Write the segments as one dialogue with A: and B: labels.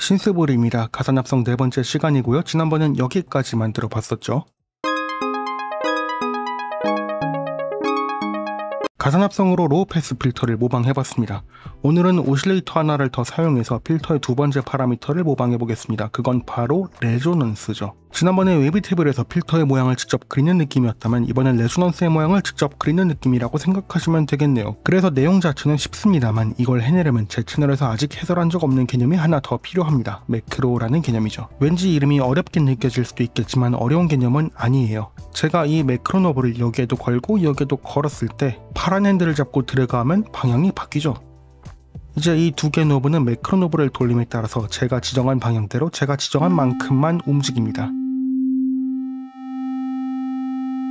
A: 신스볼입니다. 가산합성 네 번째 시간이고요. 지난번엔 여기까지 만들어 봤었죠. 가산합성으로 로우 패스 필터를 모방해봤습니다. 오늘은 오실레이터 하나를 더 사용해서 필터의 두 번째 파라미터를 모방해보겠습니다. 그건 바로 레조넌스죠. 지난번에 웨이브테이블에서 필터의 모양을 직접 그리는 느낌이었다면 이번엔 레조넌스의 모양을 직접 그리는 느낌이라고 생각하시면 되겠네요. 그래서 내용 자체는 쉽습니다만 이걸 해내려면 제 채널에서 아직 해설한 적 없는 개념이 하나 더 필요합니다. 매크로라는 개념이죠. 왠지 이름이 어렵게 느껴질 수도 있겠지만 어려운 개념은 아니에요. 제가 이 매크로 노브를 여기에도 걸고 여기에도 걸었을 때 파란 핸들을 잡고 드래그하면 방향이 바뀌죠. 이제 이 두 개 노브는 매크로 노브를 돌림에 따라서 제가 지정한 방향대로 제가 지정한 만큼만 움직입니다.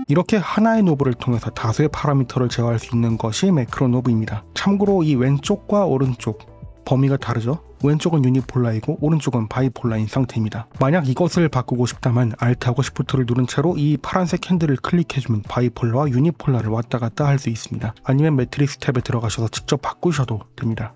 A: 이렇게 하나의 노브를 통해서 다수의 파라미터를 제어할 수 있는 것이 매크로 노브입니다. 참고로 이 왼쪽과 오른쪽 범위가 다르죠? 왼쪽은 유니폴라이고 오른쪽은 바이폴라인 상태입니다. 만약 이것을 바꾸고 싶다면 Alt하고 Shift를 누른 채로 이 파란색 핸들을 클릭해주면 바이폴라와 유니폴라를 왔다 갔다 할 수 있습니다. 아니면 매트릭스 탭에 들어가셔서 직접 바꾸셔도 됩니다.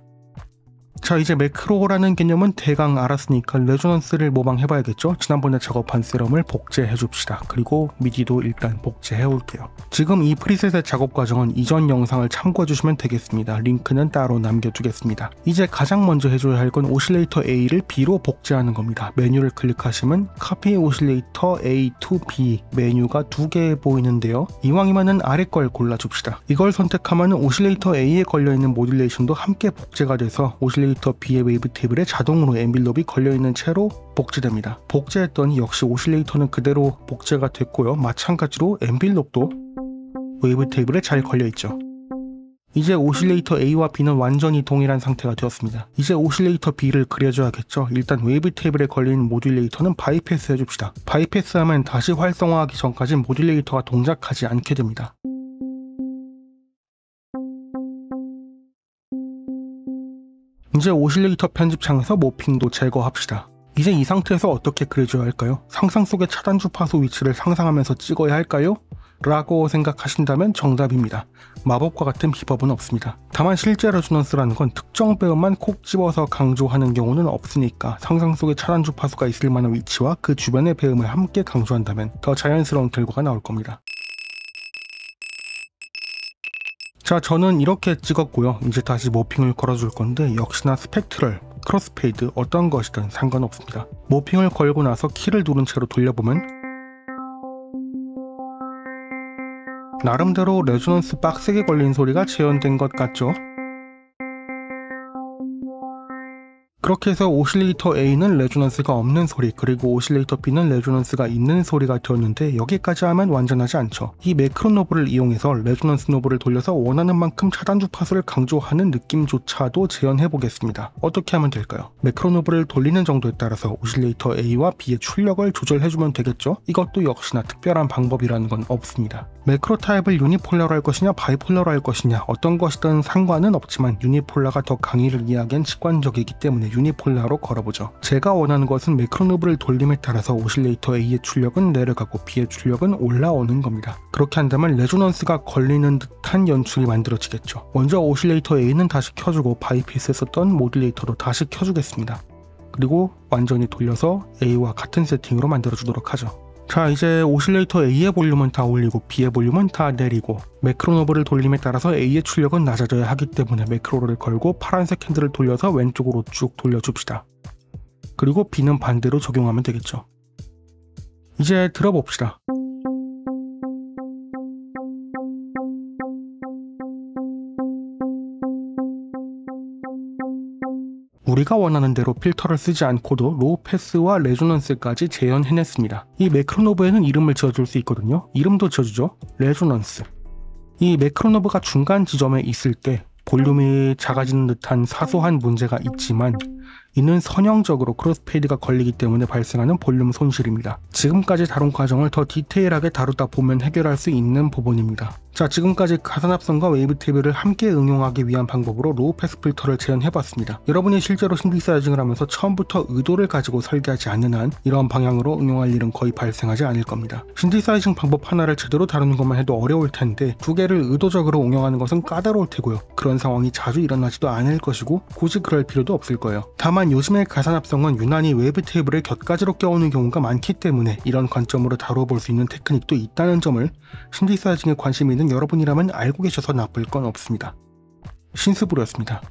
A: 자, 이제 매크로라는 개념은 대강 알았으니까 레조넌스를 모방해봐야겠죠? 지난번에 작업한 세럼을 복제해줍시다. 그리고 미디도 일단 복제해올게요. 지금 이 프리셋의 작업 과정은 이전 영상을 참고해주시면 되겠습니다. 링크는 따로 남겨두겠습니다. 이제 가장 먼저 해줘야 할 건 오실레이터 A를 B로 복제하는 겁니다. 메뉴를 클릭하시면 Copy 오실레이터 A to B 메뉴가 두 개 보이는데요. 이왕이면은 아래 걸 골라줍시다. 이걸 선택하면 오실레이터 A에 걸려있는 모듈레이션도 함께 복제가 돼서 오실레이터 B의 웨이브 테이블에 자동으로 엔빌롭이 걸려있는 채로 복제됩니다. 복제했더니 역시 오실레이터는 그대로 복제가 됐고요. 마찬가지로 엔빌롭도 웨이브 테이블에 잘 걸려있죠. 이제 오실레이터 A와 B는 완전히 동일한 상태가 되었습니다. 이제 오실레이터 B를 그려줘야겠죠. 일단 웨이브 테이블에 걸린 모듈레이터는 바이패스 해줍시다. 바이패스하면 다시 활성화하기 전까지 모듈레이터가 동작하지 않게 됩니다. 이제 오실레이터 편집창에서 모핑도 제거합시다. 이제 이 상태에서 어떻게 그려줘야 할까요? 상상 속의 차단 주파수 위치를 상상하면서 찍어야 할까요? 라고 생각하신다면 정답입니다. 마법과 같은 비법은 없습니다. 다만 실제 레조넌스라는 건 특정 배음만 콕 집어서 강조하는 경우는 없으니까 상상 속의 차단 주파수가 있을 만한 위치와 그 주변의 배음을 함께 강조한다면 더 자연스러운 결과가 나올 겁니다. 자, 저는 이렇게 찍었고요. 이제 다시 모핑을 걸어줄 건데 역시나 스펙트럴, 크로스페이드 어떤 것이든 상관없습니다. 모핑을 걸고 나서 키를 누른 채로 돌려보면 나름대로 레조넌스 빡세게 걸린 소리가 재현된 것 같죠? 그렇게 해서 오실레이터 A는 레조넌스가 없는 소리, 그리고 오실레이터 B는 레조넌스가 있는 소리가 되었는데 여기까지 하면 완전하지 않죠. 이 매크로 노브를 이용해서 레조넌스 노브를 돌려서 원하는 만큼 차단 주파수를 강조하는 느낌조차도 재현해 보겠습니다. 어떻게 하면 될까요? 매크로 노브를 돌리는 정도에 따라서 오실레이터 A와 B의 출력을 조절해주면 되겠죠? 이것도 역시나 특별한 방법이라는 건 없습니다. 매크로 타입을 유니폴라로 할 것이냐 바이폴라로 할 것이냐 어떤 것이든 상관은 없지만 유니폴라가 더 강의를 이야기한 직관적이기 때문에 유니폴라로 걸어보죠. 제가 원하는 것은 매크로 노브를 돌림에 따라서 오실레이터 A의 출력은 내려가고 B의 출력은 올라오는 겁니다. 그렇게 한다면 레조넌스가 걸리는 듯한 연출이 만들어지겠죠. 먼저 오실레이터 A는 다시 켜주고 바이패스 했었던 모듈레이터도 다시 켜주겠습니다. 그리고 완전히 돌려서 A와 같은 세팅으로 만들어주도록 하죠. 자, 이제 오실레이터 A의 볼륨은 다 올리고 B의 볼륨은 다 내리고 매크로 노브를 돌림에 따라서 A의 출력은 낮아져야 하기 때문에 매크로를 걸고 파란색 핸들을 돌려서 왼쪽으로 쭉 돌려줍시다. 그리고 B는 반대로 적용하면 되겠죠. 이제 들어봅시다. 우리가 원하는 대로 필터를 쓰지 않고도 로우 패스와 레조넌스까지 재현해냈습니다. 이 매크로 노브에는 이름을 지어줄 수 있거든요. 이름도 지어주죠. 레조넌스. 이 매크로 노브가 중간 지점에 있을 때 볼륨이 작아지는 듯한 사소한 문제가 있지만 이는 선형적으로 크로스페이드가 걸리기 때문에 발생하는 볼륨 손실입니다. 지금까지 다룬 과정을 더 디테일하게 다루다 보면 해결할 수 있는 부분입니다. 자, 지금까지 가산합성과 웨이브테이블을 함께 응용하기 위한 방법으로 로우 패스 필터를 재현해봤습니다. 여러분이 실제로 신디사이징을 하면서 처음부터 의도를 가지고 설계하지 않는 한 이런 방향으로 응용할 일은 거의 발생하지 않을 겁니다. 신디사이징 방법 하나를 제대로 다루는 것만 해도 어려울 텐데 두 개를 의도적으로 응용하는 것은 까다로울 테고요. 그런 상황이 자주 일어나지도 않을 것이고 굳이 그럴 필요도 없을 거예요. 다만 요즘의 가산합성은 유난히 웨이브테이블을 곁가지로 껴오는 경우가 많기 때문에 이런 관점으로 다뤄볼 수 있는 테크닉도 있다는 점을 신디사이징에 관심이 있는 여러분이라면 알고 계셔서 나쁠 건 없습니다. 신스브루였습니다.